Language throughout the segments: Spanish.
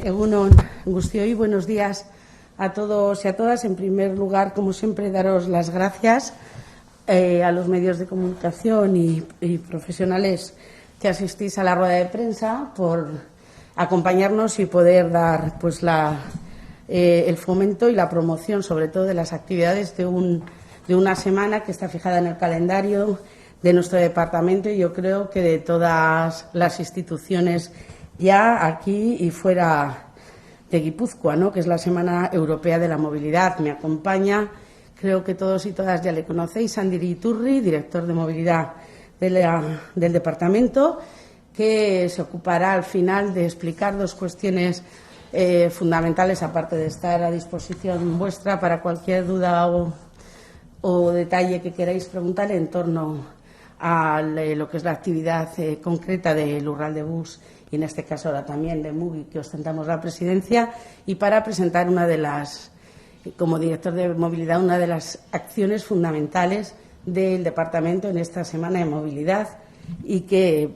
Egunon Guztioi, buenos días a todos y a todas. En primer lugar, como siempre, daros las gracias a los medios de comunicación y profesionales que asistís a la rueda de prensa por acompañarnos y poder dar pues el fomento y la promoción, sobre todo, de las actividades de una semana que está fijada en el calendario de nuestro departamento y yo creo que de todas las instituciones ya aquí y fuera de Guipúzcoa, ¿no?, que es la Semana Europea de la Movilidad. Me acompaña, creo que todos y todas ya le conocéis, Andiri Iturri, director de Movilidad del departamento, que se ocupará al final de explicar dos cuestiones fundamentales, aparte de estar a disposición vuestra para cualquier duda o detalle que queráis preguntar en torno a lo que es la actividad concreta de Lurralde Bus y en este caso ahora también de Mugi, que ostentamos la presidencia, y para presentar como director de movilidad, una de las acciones fundamentales del departamento en esta semana de movilidad y que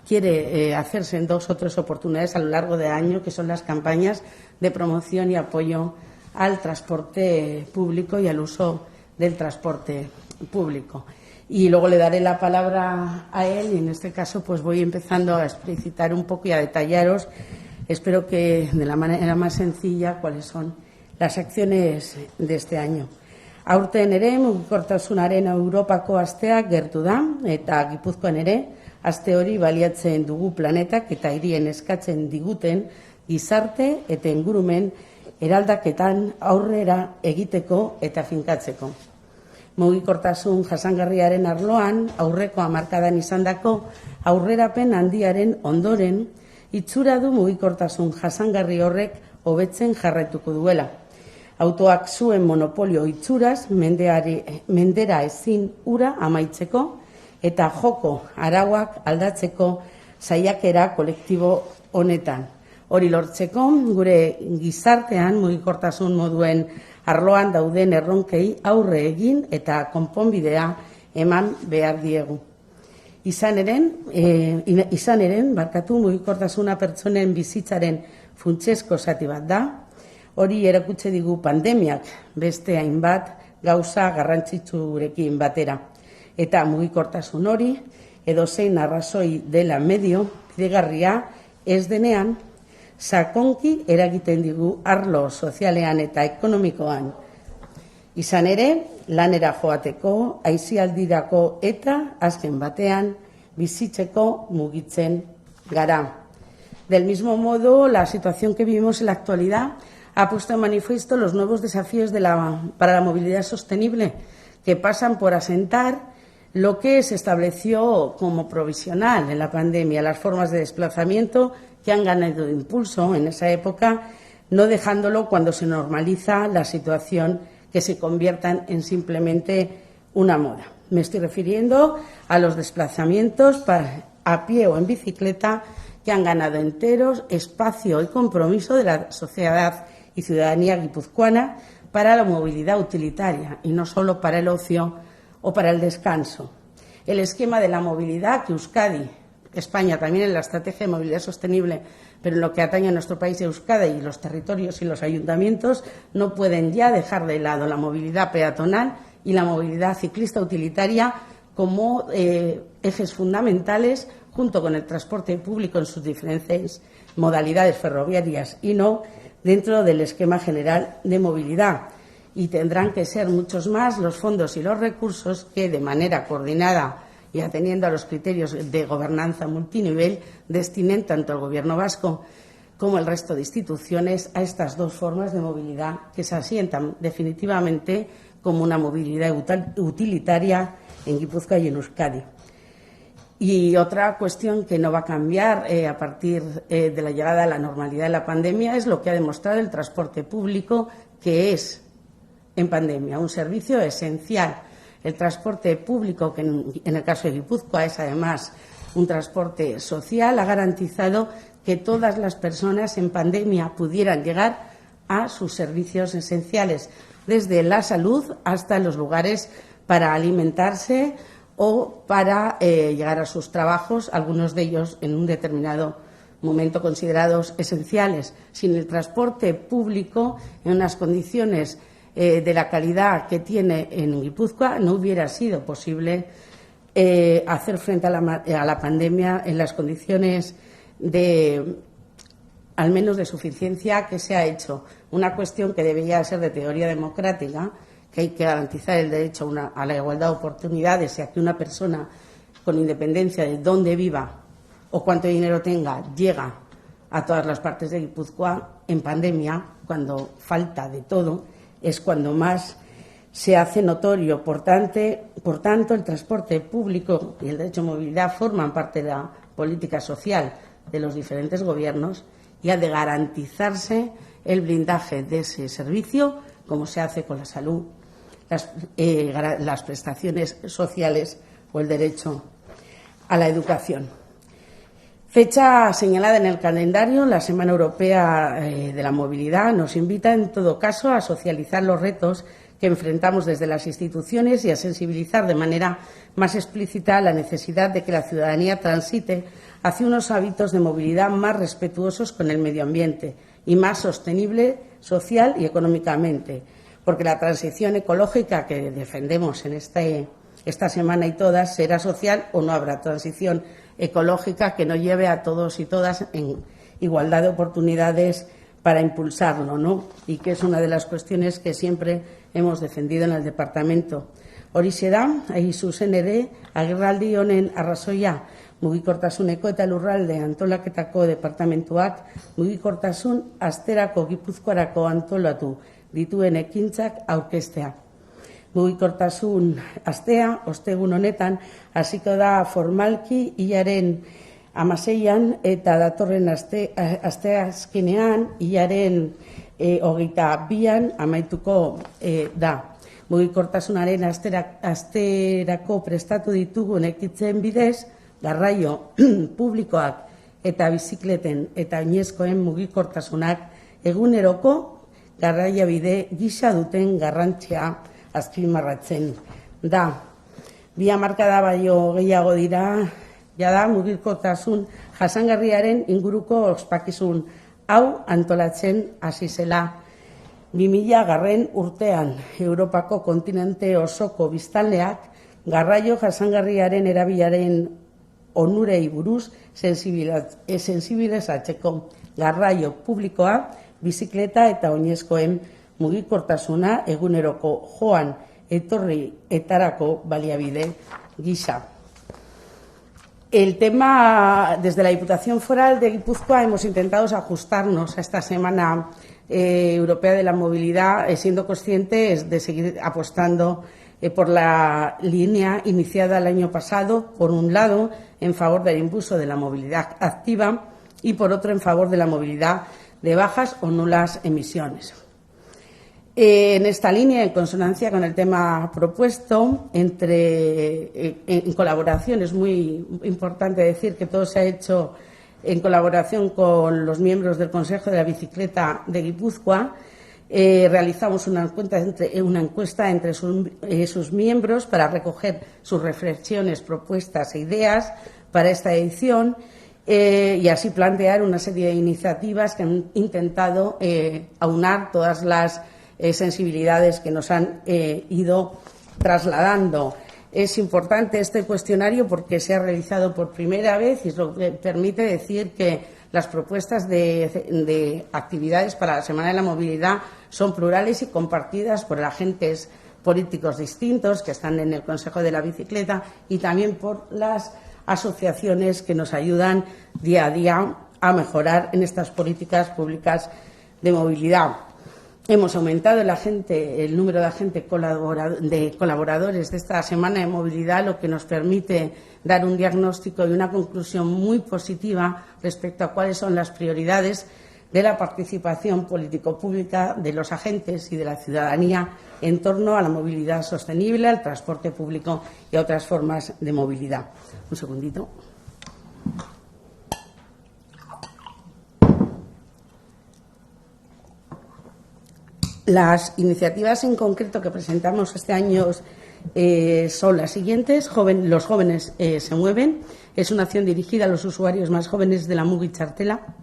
quiere hacerse en 2 o 3 oportunidades a lo largo del año, que son las campañas de promoción y apoyo al transporte público y al uso del transporte público. Y luego le daré la palabra a él y en este caso pues voy empezando a explicitar un poco y a detallaros, espero que de la manera más sencilla, cuáles son las acciones de este año. Aurten ere, mugikortasunaren Europako asteak gertu da eta Gipuzkoan ere aste hori baliatzen dugu planetak eta hirien eskatzen diguten gizarte eta ingurumen eraldaketan aurrera egiteko eta finkatzeko. Mugikortasun jasangarriaren arloan aurreko hamarkadan izandako aurrerapen handiaren ondoren itxura du mugikortasun jasangarri horrek hobetzen jarraituko duela. Autoak zuen monopolio itxuraz mendera ezin ura amaitzeko eta joko arauak aldatzeko saiakera kolektibo honetan. Hori lortzeko gure gizartean mugikortasun moduen arloan dauden erronkei aurre egin eta konponbidea eman behar diegu. Izan eren, mugikortasuna pertsonen bizitzaren funtsezko zati bat da, hori erakutsi digu pandemiak beste hainbat gauza garrantzitsurekin batera. Eta mugikortasun hori, edozein arrazoi dela medio, bidegarria ez denean, sakonki eragiten digu arlo sozialean eta ekonomikoan. Izan ere, lanera joateko, aisialdirako eta azken batean bizitzeko mugitzen gara. Del mismo modo, la situación que vivimos en la actualidad ha puesto en manifiesto los nuevos desafíos para la movilidad sostenible, que pasan por asentar lo que se estableció como provisional en la pandemia, las formas de desplazamiento que han ganado impulso en esa época, no dejándolo cuando se normaliza la situación que se conviertan en simplemente una moda. Me estoy refiriendo a los desplazamientos a pie o en bicicleta que han ganado enteros espacio y compromiso de la sociedad y ciudadanía guipuzcoana para la movilidad utilitaria y no solo para el ocio o para el descanso. El esquema de la movilidad que Euskadi, España también en la estrategia de movilidad sostenible, pero en lo que atañe a nuestro país Euskadi y los territorios y los ayuntamientos no pueden ya dejar de lado la movilidad peatonal y la movilidad ciclista utilitaria como ejes fundamentales junto con el transporte público en sus diferentes modalidades ferroviarias y no dentro del esquema general de movilidad. Y tendrán que ser muchos más los fondos y los recursos que de manera coordinada y atendiendo a los criterios de gobernanza multinivel, destinen tanto el Gobierno vasco como el resto de instituciones a estas dos formas de movilidad que se asientan definitivamente como una movilidad utilitaria en Guipúzcoa y en Euskadi. Y otra cuestión que no va a cambiar a partir de la llegada a la normalidad de la pandemia es lo que ha demostrado el transporte público, que es en pandemia un servicio esencial. El transporte público, que en el caso de Guipúzcoa es además un transporte social, ha garantizado que todas las personas en pandemia pudieran llegar a sus servicios esenciales, desde la salud hasta los lugares para alimentarse o para llegar a sus trabajos, algunos de ellos en un determinado momento considerados esenciales. Sin el transporte público, en unas condiciones de la calidad que tiene en Guipúzcoa, no hubiera sido posible hacer frente a la pandemia en las condiciones al menos de suficiencia que se ha hecho. Una cuestión que debería ser de teoría democrática, que hay que garantizar el derecho a la igualdad de oportunidades y a que una persona, con independencia de dónde viva o cuánto dinero tenga, llega a todas las partes de Guipúzcoa. En pandemia, cuando falta de todo, es cuando más se hace notorio. Por tanto, el transporte público y el derecho a movilidad forman parte de la política social de los diferentes gobiernos y ha de garantizarse el blindaje de ese servicio, como se hace con la salud, las prestaciones sociales o el derecho a la educación. Fecha señalada en el calendario, la Semana Europea de la Movilidad nos invita, en todo caso, a socializar los retos que enfrentamos desde las instituciones y a sensibilizar de manera más explícita la necesidad de que la ciudadanía transite hacia unos hábitos de movilidad más respetuosos con el medio ambiente y más sostenible social y económicamente, porque la transición ecológica que defendemos en esta semana y todas será social o no habrá transición ecológica que nos lleve a todos y todas en igualdad de oportunidades para impulsarlo, ¿no? Y que es una de las cuestiones que siempre hemos defendido en el departamento. Horixe da, hain zuzen ere, agerraldi honen arrazoia, mugikortasuneko eta lurralde antolaketako departamentuak mugikortasun asterako Gipuzkoarako antolatu dituen ekintzak aurkeztea. Mugikortasun astea, ostegun honetan, hasiko da formalki hilaren 16an eta datorren asteazkenean hilaren 22an amaituko da. Mugikortasunaren asterako prestatu ditugun ekitzen bidez, garraio publikoak eta bizikleten eta oinezkoen mugikortasunak eguneroko garraiabide gisa duten garrantzia azpimarratzen da. 2 hamarkada baino gehiago dira, jada mugikortasun jasangarriaren inguruko ospakizun hau antolatzen hasi zela. 2000 urtean Europako kontinente osoko biztanleak garraio jasangarriaren erabilaren onurei buruz sensibilizatzeko garraio publikoa, bizikleta eta oinezkoen mugikortasuna eguneroko joan etorri etarako baliabide gisa. El tema, desde la Diputación Foral de Guipúzcoa hemos intentado ajustarnos a esta Semana Europea de la Movilidad, siendo conscientes de seguir apostando por la línea iniciada el año pasado, por un lado, en favor del impulso de la movilidad activa y, por otro, en favor de la movilidad de bajas o nulas emisiones. En esta línea, en consonancia con el tema propuesto, en colaboración, es muy importante decir que todo se ha hecho en colaboración con los miembros del Consejo de la Bicicleta de Guipúzcoa. Realizamos una encuesta entre sus miembros para recoger sus reflexiones, propuestas e ideas para esta edición y así plantear una serie de iniciativas que han intentado aunar todas las sensibilidades que nos han ido trasladando. Es importante este cuestionario porque se ha realizado por primera vez y eso permite decir que las propuestas de actividades para la Semana de la Movilidad son plurales y compartidas por agentes políticos distintos que están en el Consejo de la Bicicleta y también por las asociaciones que nos ayudan día a día a mejorar en estas políticas públicas de movilidad. Hemos aumentado el número de colaboradores de esta Semana de Movilidad, lo que nos permite dar un diagnóstico y una conclusión muy positiva respecto a cuáles son las prioridades de la participación político-pública de los agentes y de la ciudadanía en torno a la movilidad sostenible, al transporte público y a otras formas de movilidad. Un segundito. Las iniciativas en concreto que presentamos este año son las siguientes. Los jóvenes se mueven. Es una acción dirigida a los usuarios más jóvenes de la Mugi Txartela,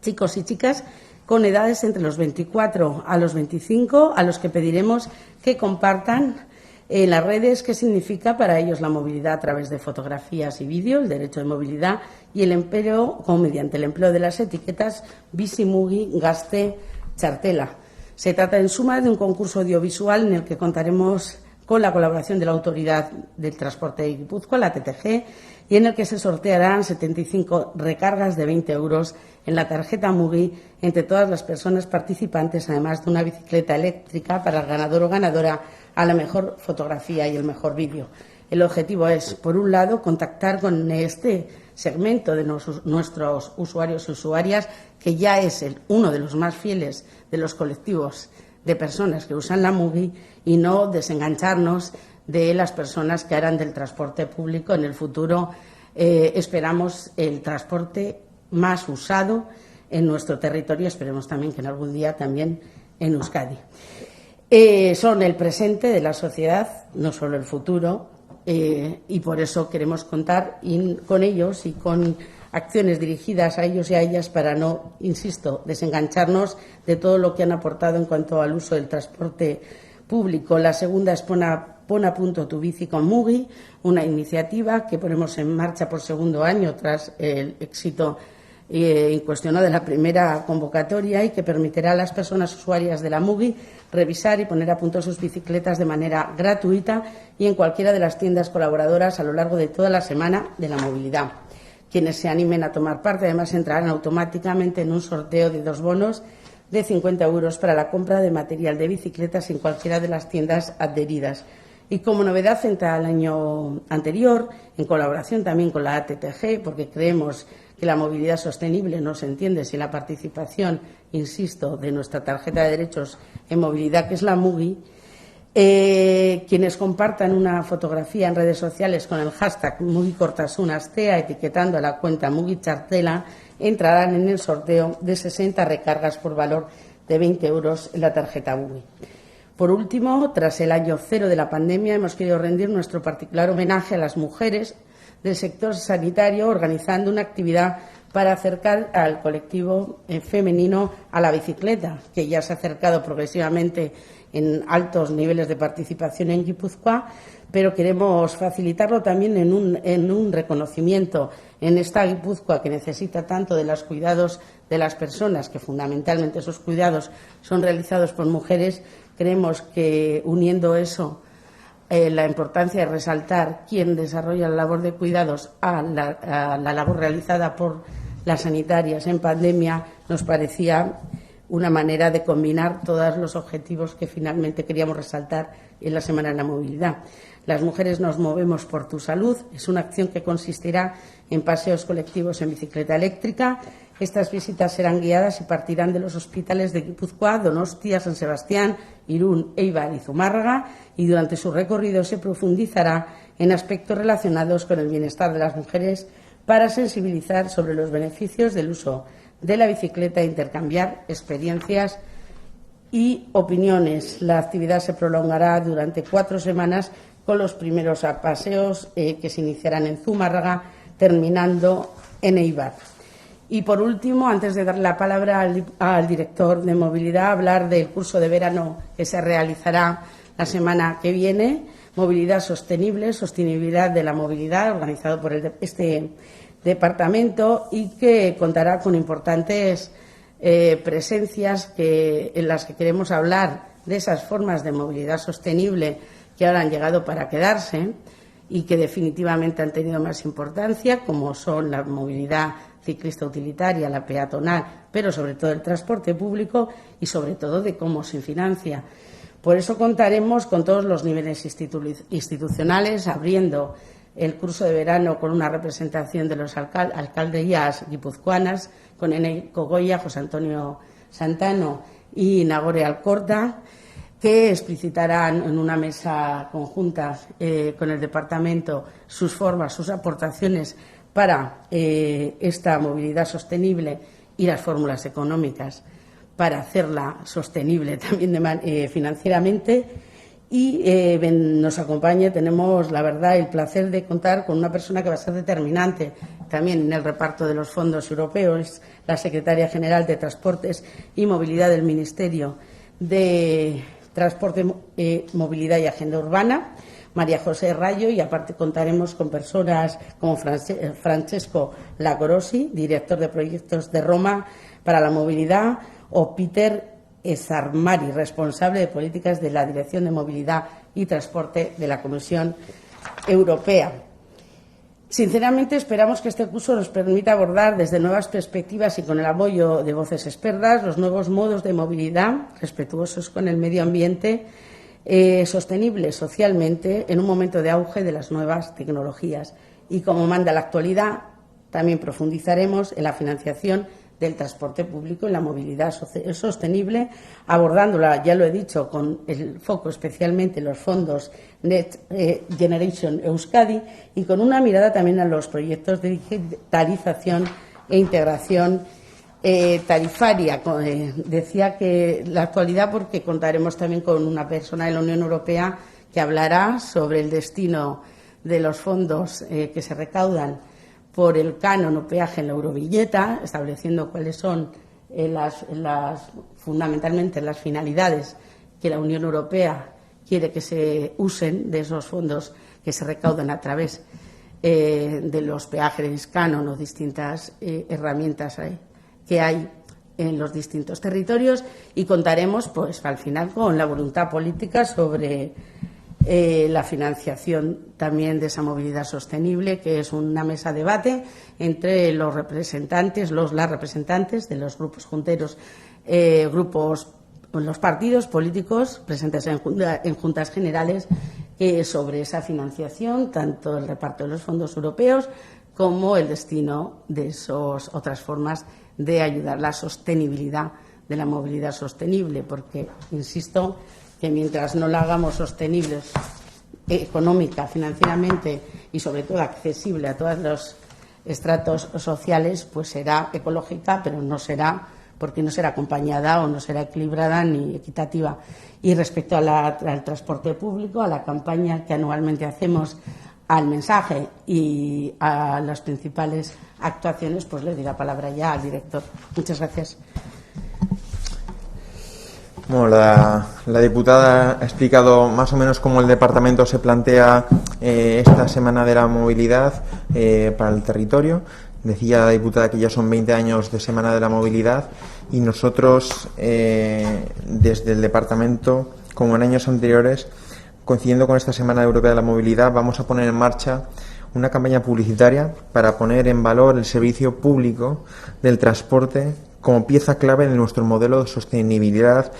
chicos y chicas, con edades entre los 24 a los 25, a los que pediremos que compartan en las redes qué significa para ellos la movilidad a través de fotografías y vídeos, el derecho de movilidad y el empleo, como mediante el empleo de las etiquetas Bizi Mugi Gazte Txartela. Se trata, en suma, de un concurso audiovisual en el que contaremos con la colaboración de la Autoridad del Transporte de Guipúzcoa, la TTG, y en el que se sortearán 75 recargas de 20 euros en la tarjeta Mugi entre todas las personas participantes, además de una bicicleta eléctrica para el ganador o ganadora a la mejor fotografía y el mejor vídeo. El objetivo es, por un lado, contactar con este segmento de nuestros usuarios y usuarias, que ya es uno de los más fieles de los colectivos de personas que usan la Mugi, y no desengancharnos de las personas que harán del transporte público en el futuro. Esperamos el transporte más usado en nuestro territorio, esperemos también que en algún día también en Euskadi. Son el presente de la sociedad, no solo el futuro, y por eso queremos contar con ellos y con acciones dirigidas a ellos y a ellas para no, insisto, desengancharnos de todo lo que han aportado en cuanto al uso del transporte público. La segunda es Pon a punto tu bici con Mugi, una iniciativa que ponemos en marcha por segundo año tras el éxito incuestionado de la primera convocatoria, y que permitirá a las personas usuarias de la Mugi revisar y poner a punto sus bicicletas de manera gratuita y en cualquiera de las tiendas colaboradoras a lo largo de toda la semana de la movilidad. Quienes se animen a tomar parte, además, entrarán automáticamente en un sorteo de 2 bonos de 50 euros para la compra de material de bicicletas en cualquiera de las tiendas adheridas. Y como novedad frente al año anterior, en colaboración también con la ATTG, porque creemos que la movilidad sostenible no se entiende sin la participación, insisto, de nuestra tarjeta de derechos en movilidad, que es la Mugi, quienes compartan una fotografía en redes sociales con el hashtag MugiKortasunAstea, etiquetando a la cuenta Mugi Txartela, entrarán en el sorteo de 60 recargas por valor de 20 euros en la tarjeta Mugi. Por último, tras el año cero de la pandemia, hemos querido rendir nuestro particular homenaje a las mujeres del sector sanitario, organizando una actividad para acercar al colectivo femenino a la bicicleta, que ya se ha acercado progresivamente en altos niveles de participación en Guipúzcoa, pero queremos facilitarlo también en un reconocimiento en esta Guipúzcoa que necesita tanto de los cuidados de las personas, que fundamentalmente esos cuidados son realizados por mujeres. Creemos que, uniendo eso, la importancia de resaltar quién desarrolla la labor de cuidados a la labor realizada por las sanitarias en pandemia, nos parecía una manera de combinar todos los objetivos que finalmente queríamos resaltar en la Semana de la Movilidad. Las mujeres nos movemos por tu salud. Es una acción que consistirá en paseos colectivos en bicicleta eléctrica. Estas visitas serán guiadas y partirán de los hospitales de Guipúzcoa, Donostia, San Sebastián, Irún, Eibar y Zumárraga, y durante su recorrido se profundizará en aspectos relacionados con el bienestar de las mujeres para sensibilizar sobre los beneficios del uso de la bicicleta e intercambiar experiencias y opiniones. La actividad se prolongará durante 4 semanas con los primeros paseos que se iniciarán en Zumárraga, terminando en Eibar. Y por último, antes de dar la palabra al director de movilidad, hablar del curso de verano que se realizará la semana que viene, Movilidad Sostenible, Sostenibilidad de la Movilidad, organizado por este departamento, y que contará con importantes presencias en las que queremos hablar de esas formas de movilidad sostenible que ahora han llegado para quedarse y que definitivamente han tenido más importancia, como son la movilidad ciclista utilitaria, la peatonal, pero sobre todo el transporte público y sobre todo de cómo se financia. Por eso contaremos con todos los niveles institucionales, abriendo el curso de verano con una representación de los alcaldías guipuzcoanas, con Enei Cogoya, José Antonio Santano y Nagore Alcorta, que explicitarán en una mesa conjunta con el departamento sus formas, sus aportaciones para esta movilidad sostenible y las fórmulas económicas para hacerla sostenible también financieramente. y nos acompaña. Tenemos, la verdad, el placer de contar con una persona que va a ser determinante también en el reparto de los fondos europeos, la secretaria general de Transportes y Movilidad del Ministerio de Transporte, Movilidad y Agenda Urbana, María José Rayo, y aparte contaremos con personas como Francesco Lacorosi, director de proyectos de Roma para la movilidad, o Peter Esarmari, responsable de políticas de la Dirección de Movilidad y Transporte de la Comisión Europea. Sinceramente, esperamos que este curso nos permita abordar desde nuevas perspectivas y con el apoyo de voces expertas los nuevos modos de movilidad respetuosos con el medio ambiente, sostenibles socialmente en un momento de auge de las nuevas tecnologías. Y como manda la actualidad, también profundizaremos en la financiación del transporte público y la movilidad sostenible, abordándola, ya lo he dicho, con el foco especialmente en los fondos Next Generation Euskadi y con una mirada también a los proyectos de digitalización e integración tarifaria. Decía que la actualidad, porque contaremos también con una persona de la Unión Europea que hablará sobre el destino de los fondos que se recaudan por el canon o peaje en la Euroviñeta, estableciendo cuáles son fundamentalmente las finalidades que la Unión Europea quiere que se usen de esos fondos que se recaudan a través de los peajes canon o distintas herramientas que hay en los distintos territorios, y contaremos, pues, al final con la voluntad política sobre la financiación también de esa movilidad sostenible, que es una mesa de debate entre los representantes de los grupos junteros, los partidos políticos presentes en juntas generales, sobre esa financiación, tanto el reparto de los fondos europeos como el destino de esas otras formas de ayudar la sostenibilidad de la movilidad sostenible, porque, insisto, que mientras no la hagamos sostenible económica, financieramente y sobre todo accesible a todos los estratos sociales, pues será ecológica, pero no será, porque no será acompañada o no será equilibrada ni equitativa. Y respecto al transporte público, a la campaña que anualmente hacemos, al mensaje y a las principales actuaciones, pues le doy la palabra ya al director. Muchas gracias. Bueno, la diputada ha explicado más o menos cómo el departamento se plantea esta semana de la movilidad para el territorio. Decía la diputada que ya son 20 años de Semana de la Movilidad, y nosotros desde el departamento, como en años anteriores, coincidiendo con esta Semana Europea de la Movilidad, vamos a poner en marcha una campaña publicitaria para poner en valor el servicio público del transporte como pieza clave de nuestro modelo de sostenibilidad,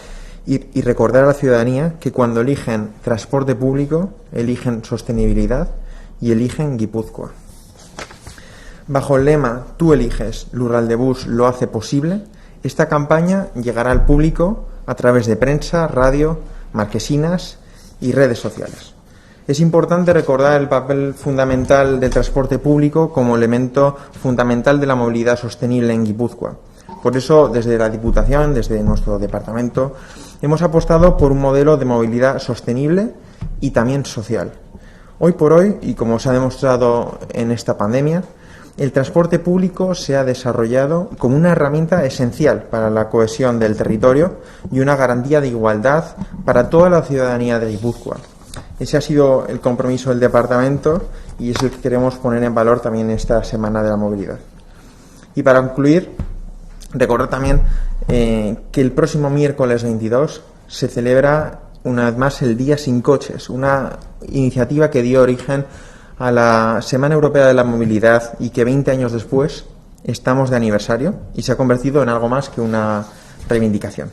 y recordar a la ciudadanía que cuando eligen transporte público, eligen sostenibilidad y eligen Guipúzcoa. Bajo el lema "Tú eliges, Lurraldebus lo hace posible", esta campaña llegará al público a través de prensa, radio, marquesinas y redes sociales. Es importante recordar el papel fundamental del transporte público como elemento fundamental de la movilidad sostenible en Guipúzcoa. Por eso, desde la Diputación, desde nuestro departamento, hemos apostado por un modelo de movilidad sostenible y también social. Hoy por hoy, y como se ha demostrado en esta pandemia, el transporte público se ha desarrollado como una herramienta esencial para la cohesión del territorio y una garantía de igualdad para toda la ciudadanía de Guipúzcoa. Ese ha sido el compromiso del departamento y es el que queremos poner en valor también esta Semana de la Movilidad. Y para concluir, recordar también que el próximo miércoles 22 se celebra una vez más el Día Sin Coches, una iniciativa que dio origen a la Semana Europea de la Movilidad y que 20 años después estamos de aniversario y se ha convertido en algo más que una reivindicación.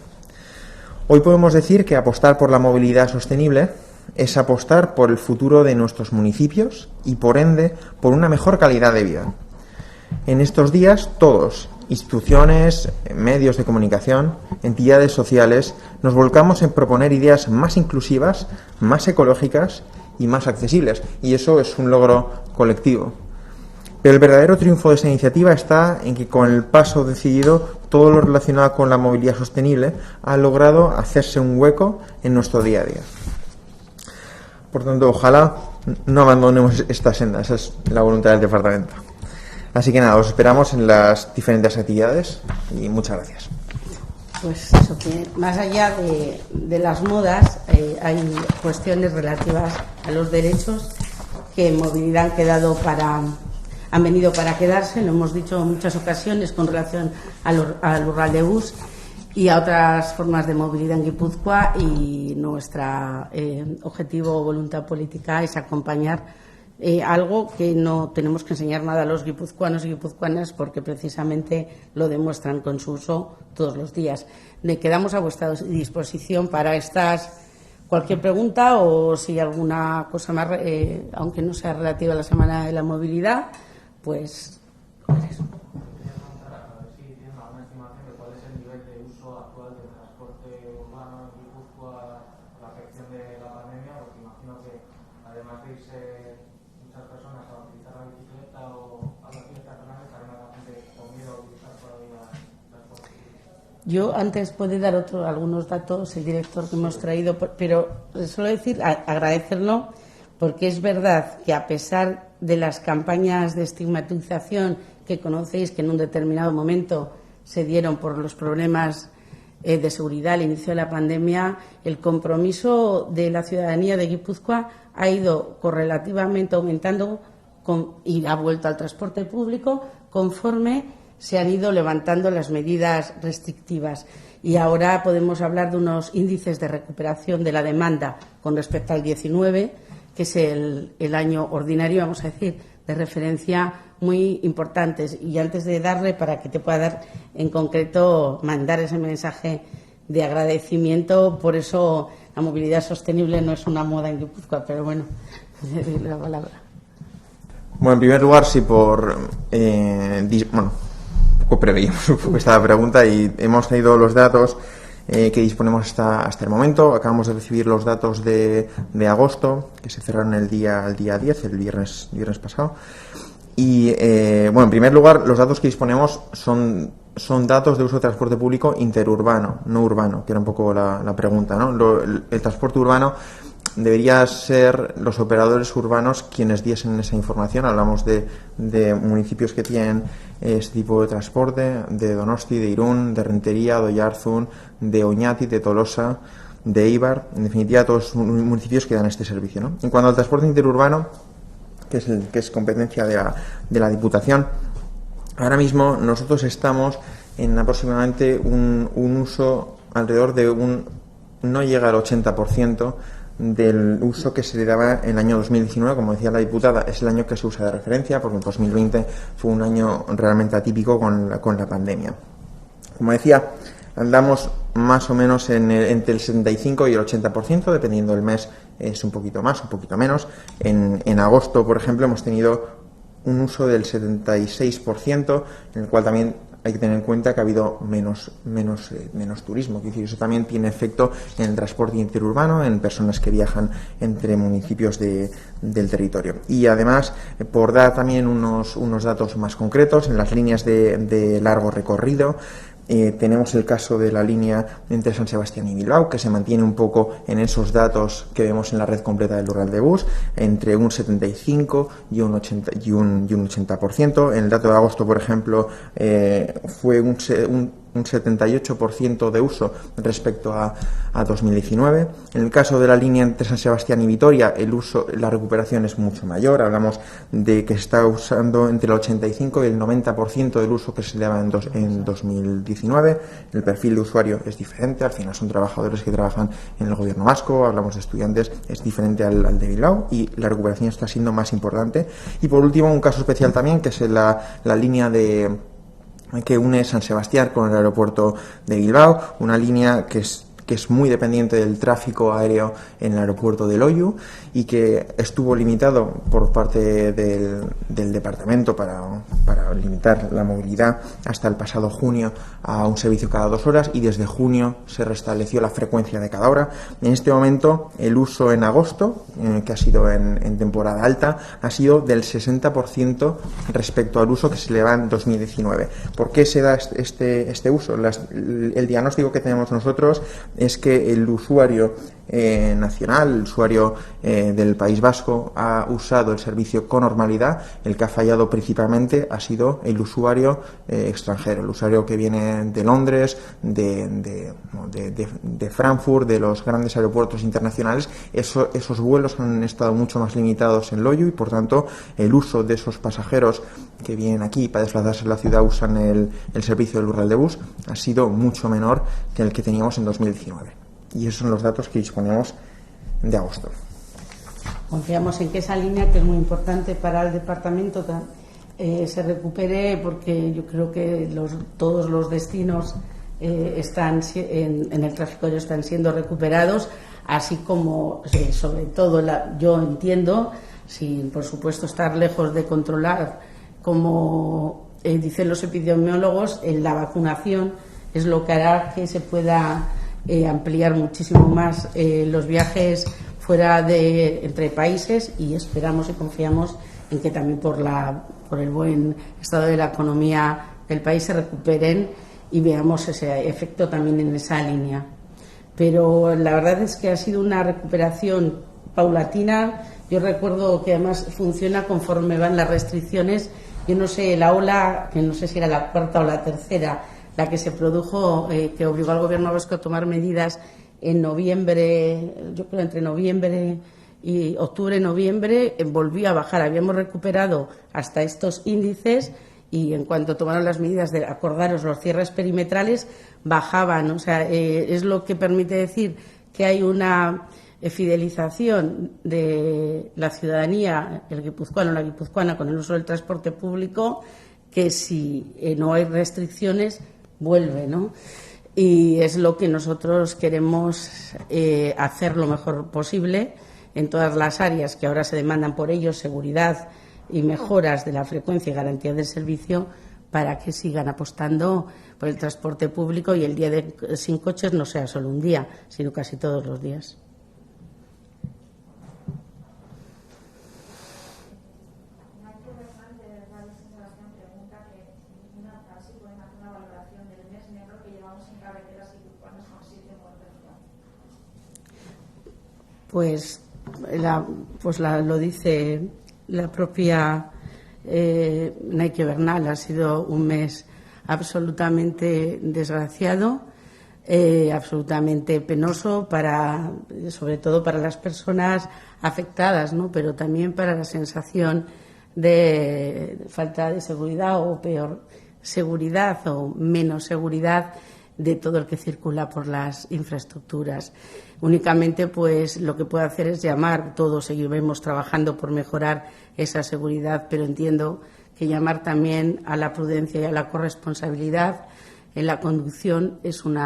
Hoy podemos decir que apostar por la movilidad sostenible es apostar por el futuro de nuestros municipios y, por ende, por una mejor calidad de vida. En estos días, todos, instituciones, medios de comunicación, entidades sociales, nos volcamos en proponer ideas más inclusivas, más ecológicas y más accesibles, y eso es un logro colectivo. Pero el verdadero triunfo de esta iniciativa está en que, con el paso decidido, todo lo relacionado con la movilidad sostenible ha logrado hacerse un hueco en nuestro día a día. Por tanto, ojalá no abandonemos esta senda, esa es la voluntad del departamento. Así que nada, os esperamos en las diferentes actividades y muchas gracias. Pues eso, que más allá de las modas, hay cuestiones relativas a los derechos que en movilidad han venido para quedarse, lo hemos dicho en muchas ocasiones con relación al Urraldebus y a otras formas de movilidad en Guipúzcoa, y nuestro objetivo o voluntad política es acompañar algo que no tenemos que enseñar nada a los guipuzcoanos y guipuzcoanas, porque precisamente lo demuestran con su uso todos los días. Quedamos a vuestra disposición para cualquier pregunta, o si alguna cosa más, aunque no sea relativa a la Semana de la Movilidad, pues eso. Yo antes puede dar algunos datos el director que hemos traído, pero solo agradecerlo, porque es verdad que a pesar de las campañas de estigmatización que conocéis, que en un determinado momento se dieron por los problemas de seguridad al inicio de la pandemia, el compromiso de la ciudadanía de Guipúzcoa ha ido correlativamente aumentando y ha vuelto al transporte público conforme se han ido levantando las medidas restrictivas, y ahora podemos hablar de unos índices de recuperación de la demanda con respecto al 19, que es el año ordinario, vamos a decir, de referencia, muy importantes. Y antes de darle, para que te pueda dar en concreto, mandar ese mensaje de agradecimiento, por eso la movilidad sostenible no es una moda en Guipúzcoa, pero bueno, la palabra. Bueno, en primer lugar, sí, preveíamos un poco esta pregunta y hemos tenido los datos que disponemos hasta el momento. Acabamos de recibir los datos de agosto, que se cerraron el día 10, el viernes pasado. Y, en primer lugar, los datos que disponemos son datos de uso de transporte público interurbano, no urbano, que era un poco la pregunta, ¿no? El transporte urbano debería ser los operadores urbanos quienes diesen esa información. Hablamos de municipios que tienen este tipo de transporte, de Donosti, de Irún, de Rentería, de Oyarzún, de Oñati, de Tolosa, de Eibar, en definitiva todos los municipios que dan este servicio, ¿no? En cuanto al transporte interurbano, que es competencia de la Diputación, ahora mismo nosotros estamos en aproximadamente un uso alrededor de no llega al 80% del uso que se le daba en el año 2019. Como decía la diputada, es el año que se usa de referencia, porque el 2020 fue un año realmente atípico con la pandemia. Como decía, andamos más o menos entre el 75 y el 80%, dependiendo del mes, es un poquito más, un poquito menos. En agosto, por ejemplo, hemos tenido un uso del 76%, en el cual también hay que tener en cuenta que ha habido menos turismo. Es decir, eso también tiene efecto en el transporte interurbano, en personas que viajan entre municipios del territorio. Y además, por dar también unos datos más concretos, en las líneas de largo recorrido, tenemos el caso de la línea entre San Sebastián y Bilbao, que se mantiene un poco en esos datos que vemos en la red completa del Urraldebus, entre un 75 y un 80%. En el dato de agosto, por ejemplo, fue un 78% de uso respecto a 2019. En el caso de la línea entre San Sebastián y Vitoria, la recuperación es mucho mayor. Hablamos de que se está usando entre el 85 y el 90% del uso que se le daba en 2019. El perfil de usuario es diferente, al final son trabajadores que trabajan en el gobierno vasco, hablamos de estudiantes, es diferente al de Bilbao, y la recuperación está siendo más importante. Y por último, un caso especial también, que es la línea que une San Sebastián con el aeropuerto de Bilbao, una línea que es muy dependiente del tráfico aéreo en el aeropuerto de Loiu, y que estuvo limitado por parte del departamento para limitar la movilidad hasta el pasado junio a un servicio cada 2 horas, y desde junio se restableció la frecuencia de cada hora. En este momento, el uso en agosto, que ha sido en temporada alta, ha sido del 60% respecto al uso que se le da en 2019. ¿Por qué se da este uso? El diagnóstico que tenemos nosotros es que el usuario nacional, el usuario del País Vasco, ha usado el servicio con normalidad. El que ha fallado principalmente ha sido el usuario extranjero, el usuario que viene de Londres, de Frankfurt, de los grandes aeropuertos internacionales. Esos vuelos han estado mucho más limitados en Loiu y, por tanto, el uso de esos pasajeros que vienen aquí para desplazarse en la ciudad, usan el servicio del Urral de Bus, ha sido mucho menor que el que teníamos en 2019. Y esos son los datos que disponemos de agosto. Confiamos en que esa línea, que es muy importante para el departamento, se recupere, porque yo creo que todos los destinos están en el tráfico aéreo están siendo recuperados, así como, sobre todo, yo entiendo, sin por supuesto estar lejos de controlar, como dicen los epidemiólogos, la vacunación es lo que hará que se pueda ampliar muchísimo más los viajes fuera entre países, y esperamos y confiamos en que también por el buen estado de la economía del país se recuperen y veamos ese efecto también en esa línea. Pero la verdad es que ha sido una recuperación paulatina. Yo recuerdo que además funciona conforme van las restricciones. Yo no sé, la ola, que no sé si era la cuarta o la tercera, la que se produjo, que obligó al Gobierno vasco a tomar medidas en noviembre, yo creo entre noviembre y octubre-noviembre, volvió a bajar. Habíamos recuperado hasta estos índices y en cuanto tomaron las medidas de, acordaros, los cierres perimetrales, bajaban. O sea, es lo que permite decir que hay una fidelización de la ciudadanía, el guipuzcoano o la guipuzcoana, con el uso del transporte público, que si no hay restricciones, vuelve, ¿no? Y es lo que nosotros queremos hacer lo mejor posible en todas las áreas que ahora se demandan por ello, seguridad y mejoras de la frecuencia y garantía del servicio, para que sigan apostando por el transporte público y el día sin coches no sea solo un día, sino casi todos los días. Lo dice la propia Naike Bernal. Ha sido un mes absolutamente desgraciado, absolutamente penoso, sobre todo para las personas afectadas, ¿no? Pero también para la sensación de falta de seguridad, o peor, seguridad o menos seguridad de todo el que circula por las infraestructuras. Únicamente, pues, lo que puedo hacer es llamar, todos seguiremos trabajando por mejorar esa seguridad, pero entiendo que llamar también a la prudencia y a la corresponsabilidad en la conducción es un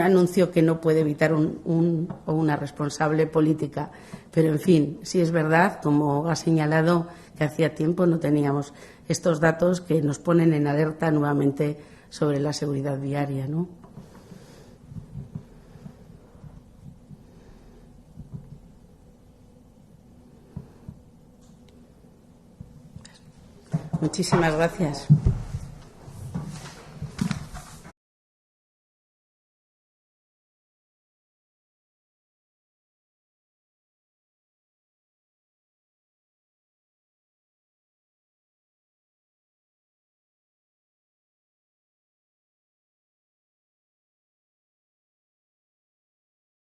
anuncio que no puede evitar una responsable política. Pero, en fin, sí es verdad, como ha señalado, que hacía tiempo no teníamos estos datos que nos ponen en alerta nuevamente sobre la seguridad viaria, ¿no? Muchísimas gracias.